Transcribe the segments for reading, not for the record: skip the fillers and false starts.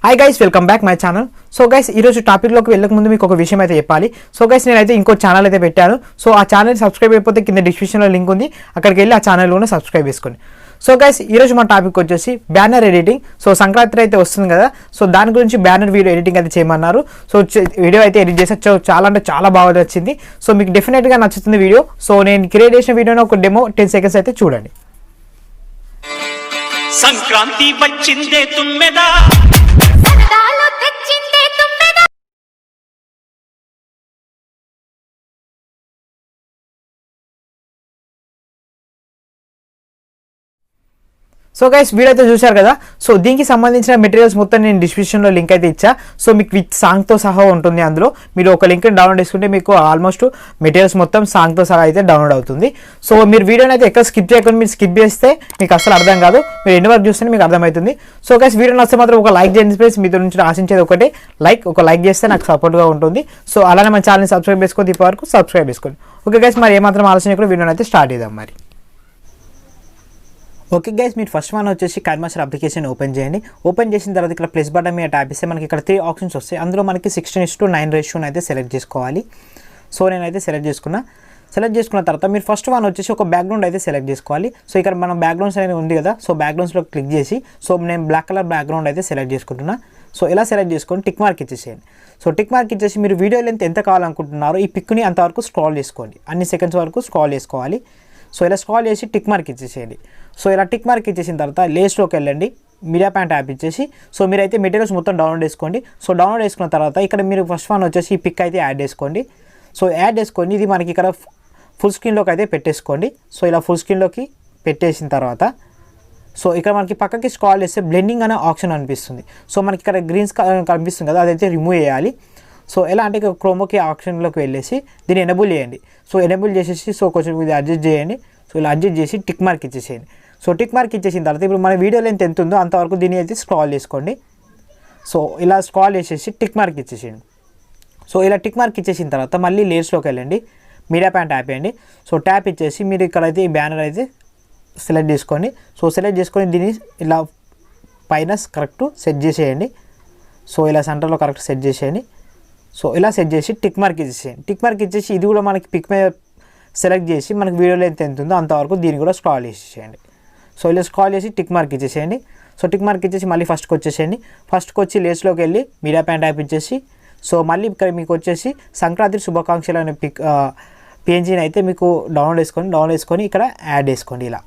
Hi guys, welcome back my channel. So guys, ఈరోజు టాపిక్లోకి వెళ్ళక ముందు మీకు ఒక విషయం అయితే చెప్పాలి. సో గైస్, నేనైతే ఇంకో ఛానల్ అయితే పెట్టాను. సో ఆ ఛానల్ సబ్స్క్రైబ్ అయిపోతే కింద డిస్క్రిప్షన్లో లింక్ ఉంది, అక్కడికి వెళ్ళి ఆ ఛానల్ కూడా సబ్స్క్రైబ్ చేసుకోండి. సో గైస్, ఈరోజు మా టాపిక్ వచ్చేసి బ్యానర్ ఎడిటింగ్. సో సంక్రాంతి అయితే వస్తుంది కదా, సో దాని గురించి బ్యానర్ వీడియో ఎడిటింగ్ అయితే చేయమన్నారు. సో వీడియో అయితే ఎడిట్ చేసి చాలా అంటే చాలా బాగా వచ్చింది. సో మీకు డెఫినెట్గా నచ్చుతుంది వీడియో. సో నేను క్రియేట్ చేసిన వీడియోని ఒక డెమో 10 సెకండ్స్ అయితే చూడండి. సంక్రాంతి వచ్చిందే తుమ్మెదా. సో గైస్, వీడియో అయితే చూశారు కదా. సో దీనికి సంబంధించిన మెటీరియల్స్ మొత్తం నేను డిస్క్రిప్షన్లో లింక్ అయితే ఇచ్చా. సో మీకు విత్ సాంగ్తో సహా ఉంటుంది. అందులో మీరు ఒక లింక్ డౌన్లోడ్ చేసుకుంటే మీకు ఆల్మోస్ట్ మెటీరియల్స్ మొత్తం సాంగ్తో సహా అయితే డౌన్లోడ్ అవుతుంది. సో మీరు వీడియోని అయితే ఎక్కడ స్కిప్ చేయకుండా, మీరు స్కిప్ చేస్తే మీకు అసలు అర్థం కాదు. మీరు ఎన్ని వరకు చూస్తే మీకు అర్థమవుతుంది. సో గైస్, వీడియో నచ్చితే మాత్రం ఒక లైక్ చేయండి ప్లీజ్. మీతో నుంచి ఆశించేది ఒకటే ఒక లైక్ చేస్తే నాకు సపోర్ట్గా ఉంటుంది. సో అలానే మన ఛానల్ని సబ్స్క్రైబ్ చేసుకోండి, ఇప్పటివరకు సబ్స్క్రైబ్ చేసుకోండి. ఓకే గైస్, మరి ఏమాత్రం ఆలోచన కూడా వీడియోని అయితే స్టార్ట్ చేద్దాం మరి. ఓకే గైస్, మీరు ఫస్ట్ వన్ వచ్చేసి కైన్మాస్టర్ అప్లికేషన్ ఓపెన్ చేయండి. ఓపెన్ చేసిన తర్వాత ఇక్కడ ప్లస్ బటన్ మీద ట్యాప్ ఇస్తే మనకి ఇక్కడ 3 ఆప్షన్స్ వస్తాయి. అందులో మనకి 16:9 రేషియోని అయితే సెలెక్ట్ చేసుకోవాలి. సో నేనైతే సెలెక్ట్ చేసుకున్న తర్వాత మీరు ఫస్ట్ వన్ వచ్చేసి ఒక బ్యాక్గ్రౌండ్ అయితే సెలెక్ట్ చేసుకోవాలి. సో ఇక్కడ మనం బ్యాక్గ్రౌండ్స్ అనేది ఉంది కదా, సో బ్యాక్గ్రౌండ్స్లో క్లిక్ చేసి సో నేను బ్లాక్ కలర్ బ్యాక్గ్రౌండ్ అయితే సెలెక్ట్ చేసుకుంటున్నా. సో ఇలా సెలెక్ట్ చేసుకొని టిక్ మార్క్ ఇచ్చేసేయండి. సో టిక్ మార్క్ ఇచ్చేసి మీరు వీడియో లెంత్ ఎంత కావాలనుకుంటున్నారో ఈ పిక్ని అంతవరకు స్క్రాల్ చేసుకోండి. అన్ని సెకండ్స్ వరకు స్క్రాల్ చేసుకోవాలి. సో ఇలా స్క్రాల్ చేసి టిక్ మార్క్ ఇచ్చేసేయండి. సో ఇలా టిక్ మార్క్ ఇచ్చేసిన తర్వాత లేస్లోకి వెళ్ళండి, మీడియా ప్యాంట్ యాప్ ఇచ్చేసి సో మీరైతే మెటీరియల్స్ మొత్తం డౌన్లోడ్ చేసుకోండి. సో డౌన్లోడ్ చేసుకున్న తర్వాత ఇక్కడ మీరు ఫస్ట్ వన్ వచ్చేసి ఈ పిక్ అయితే యాడ్ చేసుకోండి. సో యాడ్ చేసుకొని ఇది మనకి ఇక్కడ ఫుల్ స్క్రీన్లోకి అయితే పెట్టేసుకోండి. సో ఇలా ఫుల్ స్క్రీన్లోకి పెట్టేసిన తర్వాత సో ఇక్కడ మనకి పక్కకి స్క్రాల్ చేస్తే బ్లెండింగ్ అనే ఆప్షన్ అనిపిస్తుంది. సో మనకి ఇక్కడ గ్రీన్స్ కనిపిస్తుంది కదా, అదైతే రిమూవ్ చేయాలి. సో ఎలా అంటే ఇక్కడ క్రోమోకి ఆప్షన్లోకి వెళ్ళేసి దీన్ని ఎనేబుల్ చేయండి. సో ఎనేబుల్ చేసేసి సో కొంచెం ఇది అడ్జస్ట్ చేయండి. సో ఇలా అడ్జస్ట్ చేసి టిక్ మార్క్ ఇచ్చేసేయండి. సో టిక్ మార్క్ ఇచ్చేసిన తర్వాత ఇప్పుడు మన వీడియో లెంత్ ఎంత ఉందో అంతవరకు దీన్ని అయితే స్క్రాల్ చేసుకోండి. సో ఇలా స్క్రాల్ చేసేసి టిక్ మార్క్ ఇచ్చేసేయండి. సో ఇలా టిక్ మార్క్ ఇచ్చేసిన తర్వాత మళ్ళీ లేయర్స్లోకి వెళ్ళండి, మీడియా ప్యాంట్ ట్యాప్ చేయండి. సో ట్యాప్ ఇచ్చేసి మీరు ఇక్కడైతే ఈ బ్యానర్ అయితే సెలెక్ట్ చేసుకోండి. సో సెలెక్ట్ చేసుకొని దీన్ని ఇలా పైన కరెక్ట్ సెట్ చేసేయండి. సో ఇలా సెంటర్లో కరెక్ట్ సెట్ చేసేయండి. సో ఇలా సెట్ చేసి టిక్ మార్క్ ఇచ్చేసేయండి. టిక్ మార్క్ ఇచ్చేసి ఇది కూడా మనకి పిక్ మీద సెలెక్ట్ చేసి మనకి వీడియోలో ఎంత ఉందో అంతవరకు దీన్ని కూడా స్క్రాల్ చేసేయండి. సో ఇలా స్క్రాల్ చేసి టిక్ మార్క్ ఇచ్చేసేయండి. సో టిక్ మార్క్ ఇచ్చేసి మళ్ళీ ఫస్ట్కి వచ్చేసేయండి. ఫస్ట్కి వచ్చి లేస్లోకి వెళ్ళి మీడియా ప్యాంట్ యాప్ ఇచ్చేసి సో మళ్ళీ ఇక్కడ మీకు వచ్చేసి సంక్రాంతి శుభాకాంక్షలు అనే పిఎన్జీని అయితే మీకు డౌన్లోడ్ చేసుకొని ఇక్కడ యాడ్ చేసుకోండి ఇలా.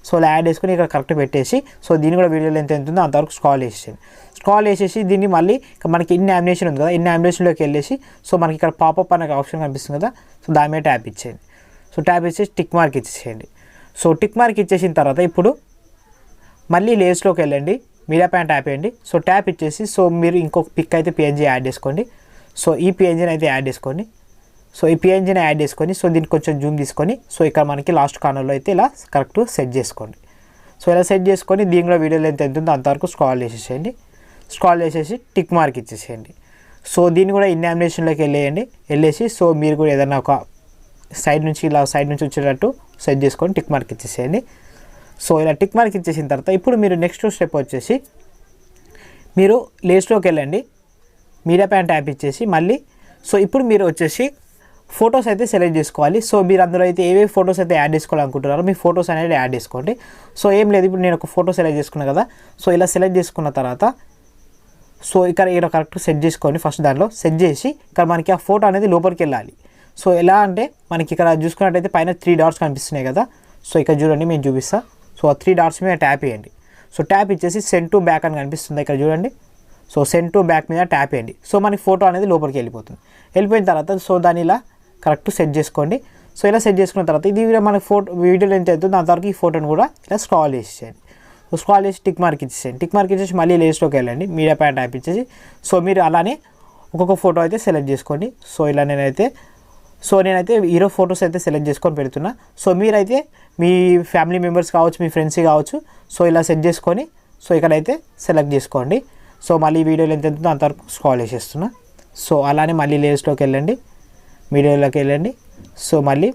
సో ఇలా యాడ్ చేసుకొని ఇక్కడ కరెక్ట్ పెట్టేసి సో దీన్ని కూడా వీడియోలో ఎంత ఉందో అంతవరకు స్క్రాల్ చేసేసి దీన్ని మళ్ళీ మనకి ఇన్ యామినేషన్ ఉంది కదా, ఇన్ యామినేషన్లోకి వెళ్ళేసి సో మనకి ఇక్కడ పాపప్ అనే ఆప్షన్ కనిపిస్తుంది కదా, సో దాని మీద ట్యాప్ ఇచ్చేయండి. సో ట్యాప్ ఇచ్చేసి టిక్ మార్క్ ఇచ్చేసేయండి. సో టిక్ మార్క్ ఇచ్చేసిన తర్వాత ఇప్పుడు మళ్ళీ లేయర్స్లోకి వెళ్ళండి, మీడియా ప్యాంట్ ట్యాప్ చేయండి. సో ట్యాప్ ఇచ్చేసి సో మీరు ఇంకొక పిక్ అయితే పిఎన్జీ యాడ్ చేసుకోండి. సో ఈ పిఎన్జీని అయితే యాడ్ చేసుకోండి. సో ఈ పిఎన్జీని యాడ్ చేసుకొని సో దీనికి కొంచెం జూమ్ తీసుకొని సో ఇక్కడ మనకి లాస్ట్ కార్నర్లో అయితే ఇలా కరెక్ట్ సెట్ చేసుకోండి. సో ఇలా సెట్ చేసుకొని దీని కూడా వీడియో లెంత్ ఎంత ఉందో అంతవరకు స్క్రాల్ చేసేసేయండి. స్క్రాల్ చేసేసి టిక్ మార్క్ ఇచ్చేసేయండి. సో దీన్ని కూడా ఇన్ యామినేషన్లోకి వెళ్ళేసి సో మీరు కూడా ఏదైనా ఒక సైడ్ నుంచి వచ్చేటట్టు సెట్ చేసుకొని టిక్ మార్క్ ఇచ్చేసేయండి. సో ఇలా టిక్ మార్క్ ఇచ్చేసిన తర్వాత ఇప్పుడు మీరు నెక్స్ట్ స్టెప్ వచ్చేసి మీరు లేస్లోకి వెళ్ళండి, మీడియా ప్యాంట్ ట్యాప్ ఇచ్చేసి మళ్ళీ సో ఇప్పుడు మీరు వచ్చేసి ఫొటోస్ అయితే సెలెక్ట్ చేసుకోవాలి. సో మీరు అందులో అయితే ఏవే ఫొటోస్ అయితే యాడ్ చేసుకోవాలనుకుంటున్నారో మీ ఫొటోస్ అనేది యాడ్ చేసుకోండి. సో ఏం లేదు, ఇప్పుడు నేను ఒక ఫోటో సెలెక్ట్ చేసుకున్నాను కదా, సో ఇలా సెలెక్ట్ చేసుకున్న తర్వాత సో ఇక్కడ కరెక్ట్ సెట్ చేసుకోండి. ఫస్ట్ దాంట్లో సెట్ చేసి ఇక్కడ మనకి ఆ ఫోటో అనేది లోపలికి వెళ్ళాలి. సో ఎలా అంటే మనకి ఇక్కడ చూసుకున్నట్టయితే పైన 3 డాట్స్ కనిపిస్తున్నాయి కదా, సో ఇక్కడ చూడండి నేను చూపిస్తా. సో ఆ 3 డాట్స్ మీద ట్యాప్ చేయండి. సో ట్యాప్ ఇచ్చేసి సెండ్ టు బ్యాక్ అని కనిపిస్తుంది ఇక్కడ చూడండి. సో సెండ్ టు బ్యాక్ మీద ట్యాప్ చేయండి. సో మనకి ఫోటో అనేది లోపలికి వెళ్ళిపోయిన తర్వాత సో దాన్ని ఇలా కరెక్ట్ సెట్ చేసుకోండి. సో ఇలా సెట్ చేసుకున్న తర్వాత ఇది మనకి వీడియోలో ఎంత అవుతుందో అంతవరకు ఈ ఫోటోని కూడా ఇలా స్క్రాల్ చేసేయండి. సో స్క్రాల్ చేసి టిక్ మార్క్ ఇచ్చేసేయండి. టిక్ మార్క్ ఇచ్చేసి మళ్ళీ లేస్లోకి వెళ్ళండి, మీడియా ప్యాంట్ ట్యాప్ ఇచ్చేసి సో మీరు అలానే ఒక్కొక్క ఫోటో అయితే సెలెక్ట్ చేసుకోండి. సో ఇలా నేనైతే హీరో ఫొటోస్ అయితే సెలెక్ట్ చేసుకొని పెడుతున్నా. సో మీరైతే మీ ఫ్యామిలీ మెంబర్స్ కావచ్చు, మీ ఫ్రెండ్స్ కావచ్చు, సో ఇలా సెట్ చేసుకొని సో ఇక్కడైతే సెలెక్ట్ చేసుకోండి. సో మళ్ళీ వీడియోలో ఎంత ఉందో అంతవరకు స్క్రాల్ చేసేస్తున్నా. సో అలానే మళ్ళీ లేస్లోకి వెళ్ళండి, వీడియోలోకి వెళ్ళండి. సో మళ్ళీ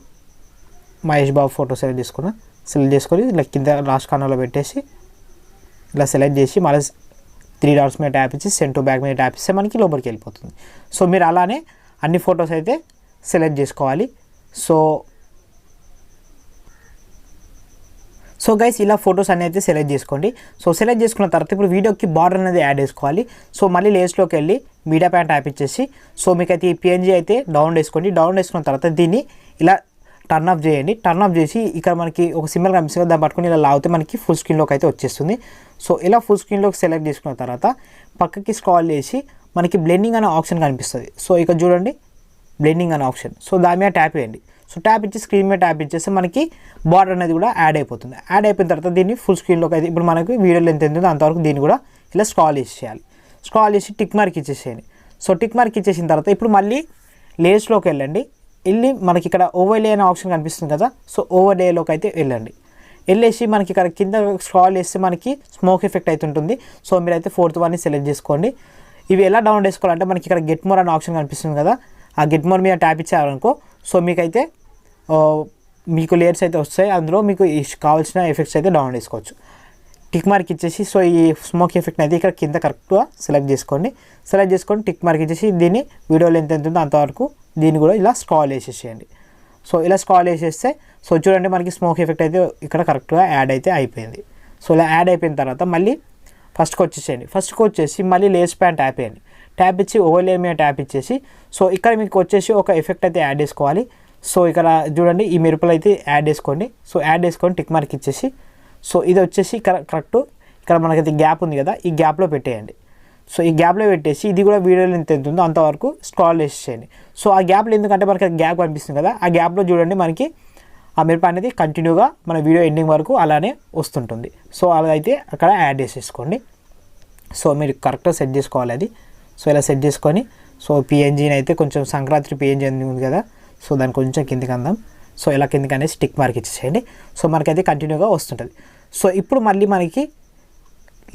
మహేష్ బాబు ఫోటో సెలెక్ట్ చేసుకొని ఇలా కింద లాస్ట్ కార్నర్లో పెట్టేసి ఇలా సెలెక్ట్ చేసి మళ్ళీ 3 డాట్స్ మీద ట్యాప్ ఇచ్చి సెండ్ టు బ్యాక్ మీద ట్యాప్ ఇస్తే మనకి లోపలికి వెళ్ళిపోతుంది. సో మీరు అలానే అన్ని ఫొటోస్ అయితే సెలెక్ట్ చేసుకోవాలి. సో గైస్ ఇలా ఫొటోస్ అన్నీ అయితే సెలెక్ట్ చేసుకోండి. సో సెలెక్ట్ చేసుకున్న తర్వాత ఇప్పుడు వీడియోకి బార్డర్ అనేది యాడ్ చేసుకోవాలి. సో మళ్ళీ లేయర్స్లోకి వెళ్ళి మీడియా ప్యాన్ ట్యాప్ ఇచ్చేసి సో మీకైతే ఈ పిఎన్జీ అయితే డౌన్ చేసుకోండి. డౌన్ చేసుకున్న తర్వాత దీన్ని ఇలా టర్న్ ఆఫ్ చేయండి. టర్న్ ఆఫ్ చేసి ఇక్కడ మనకి ఒక సింబల్ కనిపిస్తుంది, దాన్ని పట్టుకుని ఇలా లాగితే మనకి ఫుల్ స్క్రీన్లోకి అయితే వచ్చేస్తుంది. సో ఇలా ఫుల్ స్క్రీన్లోకి సెలెక్ట్ చేసుకున్న తర్వాత పక్కకి స్క్రాల్ చేసి మనకి బ్లెండింగ్ అనే ఆప్షన్ కనిపిస్తుంది. సో ఇక్కడ చూడండి బ్లెండింగ్ అనే ఆప్షన్. సో దాని మీద ట్యాప్ చేయండి. సో ట్యాప్ ఇచ్చి స్క్రీన్ మీద ట్యాప్ ఇచ్చేస్తే మనకి బార్డర్ అనేది కూడా యాడ్ అయిపోతుంది. యాడ్ అయిపోయిన తర్వాత దీన్ని ఫుల్ స్క్రీన్లోకి అయితే ఇప్పుడు మనకి వీడియోలో ఎంత ఉందో అంతవరకు దీన్ని కూడా ఇలా స్క్రాల్ చేసేయాలి. స్క్రాల్ చేసి టిక్ మార్క్ ఇచ్చేసేయండి. సో టిక్ మార్క్ ఇచ్చేసిన తర్వాత ఇప్పుడు మళ్ళీ లేయర్స్లోకి వెళ్ళండి. వెళ్ళి మనకి ఇక్కడ ఓవర్లే అనే ఆప్షన్ కనిపిస్తుంది కదా, సో ఓవర్లేలోకి అయితే వెళ్ళండి. వెళ్ళేసి మనకి ఇక్కడ కింద స్క్రాల్ చేస్తే మనకి స్మోక్ ఎఫెక్ట్ అయితే ఉంటుంది. సో మీరైతే 4th వన్ని సెలెక్ట్ చేసుకోండి. ఇవి ఎలా డౌన్లోడ్ చేసుకోవాలంటే మనకి ఇక్కడ గెట్ మోర్ అనే ఆప్షన్ కనిపిస్తుంది కదా, ఆ గెట్ మోర్ మీద ట్యాప్ ఇచ్చారనుకో సో మీకైతే మీకు లేయర్స్ అయితే వస్తాయి. అందులో మీకు కావాల్సిన ఎఫెక్ట్స్ అయితే డౌన్లోడ్ చేసుకోవచ్చు. టిక్ మార్క్ ఇచ్చేసి సో ఈ స్మోక్ ఎఫెక్ట్ అయితే ఇక్కడ కింద కరెక్ట్గా సెలెక్ట్ చేసుకోండి. సెలెక్ట్ చేసుకొని టిక్ మార్క్ ఇచ్చేసి దీన్ని వీడియోలో ఎంత ఉందో అంతవరకు దీన్ని కూడా ఇలా స్క్రాల్ చేసేసేయండి. సో ఇలా స్క్రాల్ చేసేస్తే సో చూడండి మనకి స్మోక్ ఎఫెక్ట్ అయితే ఇక్కడ కరెక్ట్గా యాడ్ అయితే అయిపోయింది. సో ఇలా యాడ్ అయిపోయిన తర్వాత మళ్ళీ ఫస్ట్కి వచ్చేసేయండి. ఫస్ట్కి వచ్చేసి మళ్ళీ లేయర్స్ ప్యాన్ ట్యాప్ చేయండి. ట్యాప్ ఇచ్చి ఓవర్లే మీద ట్యాప్ ఇచ్చేసి సో ఇక్కడ మీకు వచ్చేసి ఒక ఎఫెక్ట్ అయితే యాడ్ చేసుకోవాలి. సో ఇక్కడ చూడండి ఈ మెరుపులు అయితే యాడ్ చేసుకోండి. సో యాడ్ చేసుకొని టిక్ మార్క్ ఇచ్చేసి సో ఇది వచ్చేసి కరెక్ట్ ఇక్కడ మనకైతే గ్యాప్ ఉంది కదా, ఈ గ్యాప్లో పెట్టేయండి. సో ఈ గ్యాప్లో పెట్టేసి ఇది కూడా వీడియోలో ఎంత ఉందో అంతవరకు స్క్రాల్ చేసేయండి. సో ఆ గ్యాప్లో ఎందుకంటే మనకి గ్యాప్ కనిపిస్తుంది కదా, ఆ గ్యాప్లో చూడండి మనకి ఆ మెరుపు అనేది కంటిన్యూగా మన వీడియో ఎండింగ్ వరకు అలానే వస్తుంటుంది. సో అలా అయితే అక్కడ యాడ్ చేసేసుకోండి. సో మీరు కరెక్ట్గా సెట్ చేసుకోవాలి అది. సో ఇలా సెట్ చేసుకొని సో పిఎన్జీని అయితే కొంచెం సంక్రాంతి పిఎన్జీ ఉంది కదా, సో దాన్ని కొంచెం కిందికి అందాం. సో ఇలా కిందికి అనేసి టిక్ మార్క్ ఇచ్చేసేయండి. సో మనకైతే కంటిన్యూగా వస్తుంటుంది. సో ఇప్పుడు మళ్ళీ మనకి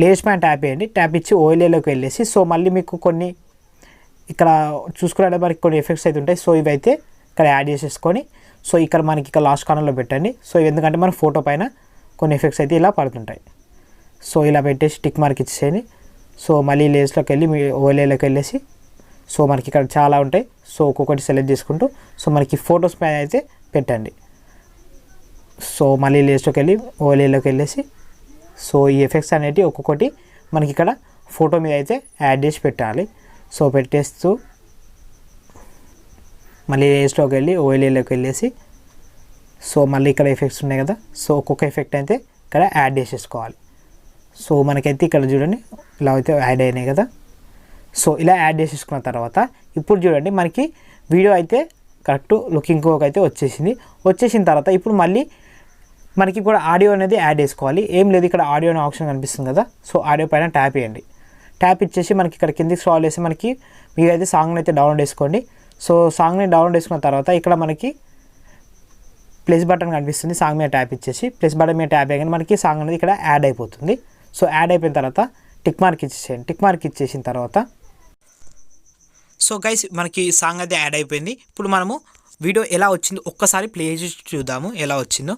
లేయర్స్ ప్యాన్ ట్యాప్ చేయండి. ట్యాప్ ఇచ్చి ఓఎల్ఏలోకి వెళ్ళేసి సో మళ్ళీ మీకు కొన్ని ఇక్కడ చూసుకునే మనకి కొన్ని ఎఫెక్ట్స్ అయితే ఉంటాయి. సో ఇవైతే ఇక్కడ యాడ్ చేసేసుకొని సో ఇక్కడ మనకి ఇక్కడ లాస్ట్ కార్నర్లో పెట్టండి. సో ఎందుకంటే మన ఫోటో పైన కొన్ని ఎఫెక్ట్స్ అయితే ఇలా పడుతుంటాయి. సో ఇలా పెట్టేసి టిక్ మార్క్ ఇచ్చేసేయండి. సో మళ్ళీ లేయర్స్లోకి వెళ్ళి మీ ఓఎల్ఏలోకి వెళ్ళేసి సో మనకి ఇక్కడ చాలా ఉంటాయి. సో ఒక్కొక్కటి సెలెక్ట్ చేసుకుంటూ సో మనకి ఫొటోస్ పైన అయితే పెట్టండి. సో మళ్ళీ లేయర్స్లోకి వెళ్ళి ఓఎల్ఏలోకి వెళ్ళేసి సో ఈ ఎఫెక్ట్స్ అనేవి ఒక్కొక్కటి మనకి ఇక్కడ ఫోటో మీద అయితే యాడ్ చేసి పెట్టాలి. సో పెట్టేస్తూ మళ్ళీ లేయర్స్లోకి వెళ్ళి ఓఎల్ఏలోకి వెళ్ళేసి సో మళ్ళీ ఇక్కడ ఎఫెక్ట్స్ ఉన్నాయి కదా, సో ఒక్కొక్క ఎఫెక్ట్ అయితే ఇక్కడ యాడ్ చేసేసుకోవాలి. సో మనకైతే ఇక్కడ చూడండి ఇలా అయితే యాడ్ అయినాయి కదా. సో ఇలా యాడ్ చేసేసుకున్న తర్వాత ఇప్పుడు చూడండి మనకి వీడియో అయితే కరెక్ట్ లుకింగ్కి అయితే వచ్చేసింది. వచ్చేసిన తర్వాత ఇప్పుడు మళ్ళీ మనకి కూడా ఆడియో అనేది యాడ్ చేసుకోవాలి. ఏం లేదు ఇక్కడ ఆడియో అనే ఆప్షన్ కనిపిస్తుంది కదా, సో ఆడియో పైన ట్యాప్ చేయండి. ట్యాప్ ఇచ్చేసి మనకి ఇక్కడ కిందికి స్క్రాల్ చేసి మనకి మీరైతే సాంగ్ని అయితే డౌన్లోడ్ చేసుకోండి. సో సాంగ్ని డౌన్లోడ్ చేసుకున్న తర్వాత ఇక్కడ మనకి ప్లస్ బటన్ కనిపిస్తుంది. సాంగ్ మీద ట్యాప్ ఇచ్చేసి ప్లస్ బటన్ మీద ట్యాప్ చేయగానే మనకి సాంగ్ అనేది ఇక్కడ యాడ్ అయిపోతుంది. సో యాడ్ అయిపోయిన తర్వాత టిక్ మార్క్ ఇచ్చేసేయండి. టిక్ మార్క్ ఇచ్చేసిన తర్వాత సో గైస్ మనకి సాంగ్ అయితే యాడ్ అయిపోయింది. ఇప్పుడు మనము వీడియో ఎలా వచ్చిందో ఒక్కసారి ప్లే చేసి చూద్దాము ఎలా వచ్చిందో.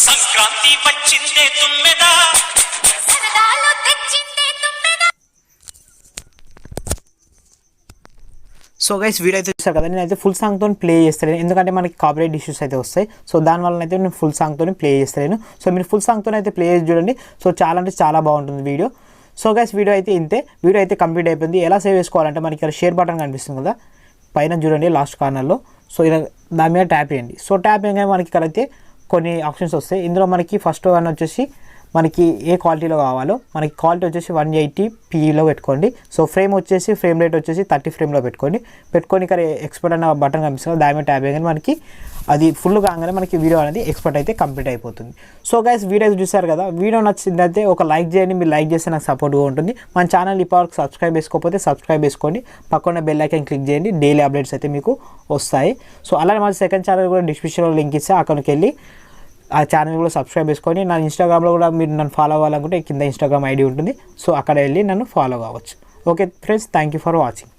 సంక్రాంతి వచ్చిందే తుమ్మెదా. సో గైస్ వీడియో అయితే చూస్తారు కదా, నేనైతే ఫుల్ సాంగ్తో ప్లే చేస్తాను ఎందుకంటే మనకి కాపీరైట్ ఇష్యూస్ అయితే వస్తాయి. సో దానివల్ల అయితే నేను ఫుల్ సాంగ్తో ప్లే చేస్తాను. సో మీరు ఫుల్ సాంగ్తో అయితే ప్లే చేసి చూడండి. సో చాలా అంటే చాలా బాగుంటుంది వీడియో. సో గైస్ వీడియో అయితే ఇంతే. వీడియో అయితే కంప్లీట్ అయిపోయింది. ఎలా సేవ్ చేసుకోవాలంటే మనకి ఇక్కడ షేర్ బటన్ కనిపిస్తుంది కదా పైన చూడండి లాస్ట్ కార్నర్లో. సో ఇలా దాని మీద ట్యాప్ చేయండి. సో ట్యాప్ చేయగానే మనకి ఇక్కడ అయితే కొన్ని ఆప్షన్స్ వస్తాయి. ఇందులో మనకి ఫస్ట్ వన్ వచ్చేసి మనకి ఏ క్వాలిటీలో కావాలో మనకి క్వాలిటీ వచ్చేసి 180pలో పెట్టుకోండి. సో ఫ్రేమ్ వచ్చేసి ఫ్రేమ్ రేట్ వచ్చేసి 30 ఫ్రేమ్లో పెట్టుకొని ఇక్కడ ఎక్స్పర్ట్ అన్న బటన్ కనిపిస్తుంది దాని మీద ట్యాప్ చేయగానే మనకి అది ఫుల్ కాగానే మనకి వీడియో అనేది ఎక్స్పర్ట్ అయితే కంప్లీట్ అయిపోతుంది. సో గైస్ వీడియో చూసారు కదా, వీడియో నచ్చిందైతే ఒక లైక్ చేయండి. మీరు లైక్ చేస్తే నాకు సపోర్ట్గా ఉంటుంది. మన ఛానల్ ఇప్పటివరకు సబ్స్క్రైబ్ చేసుకోకపోతే సబ్స్క్రైబ్ చేసుకోండి. పక్కన బెల్ ఐకాన్ క్లిక్ చేయండి. డైలీ అప్డేట్స్ అయితే మీకు వస్తాయి. సో అలానే మన సెకండ్ ఛానల్ కూడా డిస్క్రిప్షన్లో లింక్ ఇస్తే అక్కడికి వెళ్ళి ఆ ఛానల్ కూడా సబ్స్క్రైబ్ చేసుకొని నా ఇన్స్టాగ్రామ్లో కూడా మీరు నన్ను ఫాలో అవ్వాలనుకుంటే కింద ఇన్స్టాగ్రామ్ ఐడి ఉంటుంది. సో అక్కడ వెళ్ళి నన్ను ఫాలో కావచ్చు. Okay friends, thank you for watching.